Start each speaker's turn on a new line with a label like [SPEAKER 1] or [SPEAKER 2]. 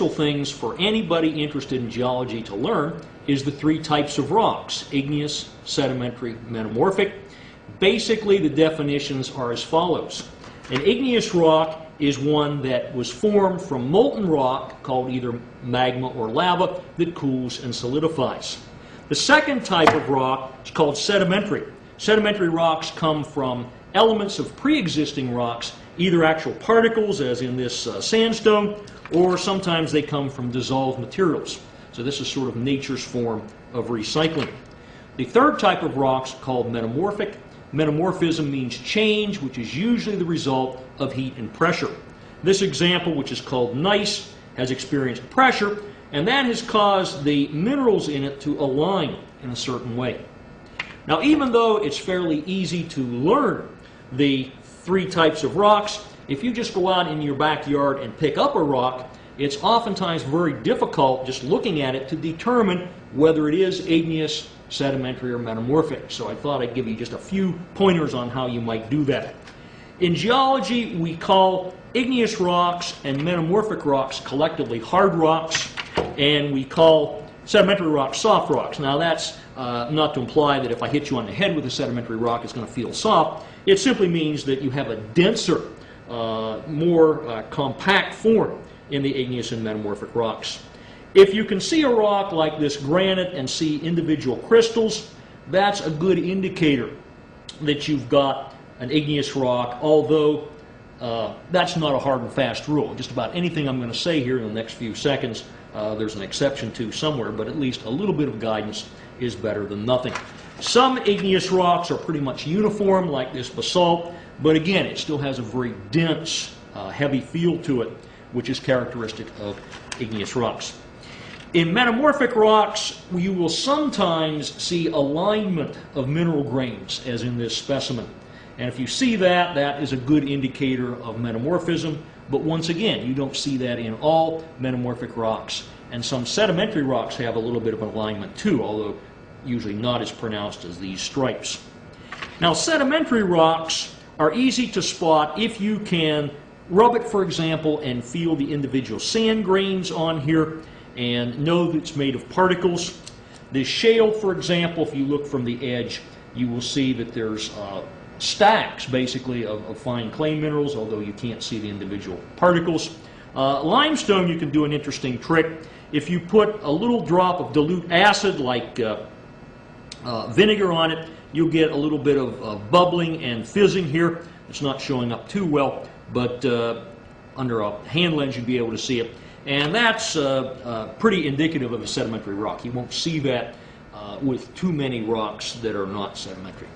[SPEAKER 1] essential things for anybody interested in geology to learn is the three types of rocks: igneous, sedimentary, metamorphic. Basically, the definitions are as follows. An igneous rock is one that was formed from molten rock, called either magma or lava, that cools and solidifies. The second type of rock is called sedimentary. Sedimentary rocks come from elements of pre-existing rocks, either actual particles, as in this sandstone, or sometimes they come from dissolved materials. So this is sort of nature's form of recycling. The third type of rocks called metamorphic. Metamorphism means change, which is usually the result of heat and pressure. This example, which is called gneiss, has experienced pressure, and that has caused the minerals in it to align in a certain way. Now, even though it's fairly easy to learn the three types of rocks, if you just go out in your backyard and pick up a rock, it's oftentimes very difficult just looking at it to determine whether it is igneous, sedimentary, or metamorphic. So I thought I'd give you just a few pointers on how you might do that. In geology, we call igneous rocks and metamorphic rocks collectively hard rocks, and we call sedimentary rocks soft rocks. Now that's not to imply that if I hit you on the head with a sedimentary rock it's going to feel soft. It simply means that you have a denser, more compact form in the igneous and metamorphic rocks. If you can see a rock like this granite and see individual crystals, that's a good indicator that you've got an igneous rock, although that's not a hard and fast rule. Just about anything I'm going to say here in the next few seconds, there's an exception to somewhere, but at least a little bit of guidance is better than nothing. Some igneous rocks are pretty much uniform, like this basalt, but again, it still has a very dense, heavy feel to it, which is characteristic of igneous rocks. In metamorphic rocks, you will sometimes see alignment of mineral grains, as in this specimen. And if you see that, that is a good indicator of metamorphism. But once again, you don't see that in all metamorphic rocks. And some sedimentary rocks have a little bit of alignment too, although usually not as pronounced as these stripes. Now, sedimentary rocks are easy to spot if you can rub it, for example, and feel the individual sand grains on here and know that it's made of particles. This shale, for example, if you look from the edge, you will see that there's stacks, basically, of fine clay minerals, although you can't see the individual particles. Limestone, you can do an interesting trick. If you put a little drop of dilute acid, like vinegar, on it, you'll get a little bit of bubbling and fizzing here. It's not showing up too well, but under a hand lens you'd be able to see it. And that's pretty indicative of a sedimentary rock. You won't see that with too many rocks that are not sedimentary.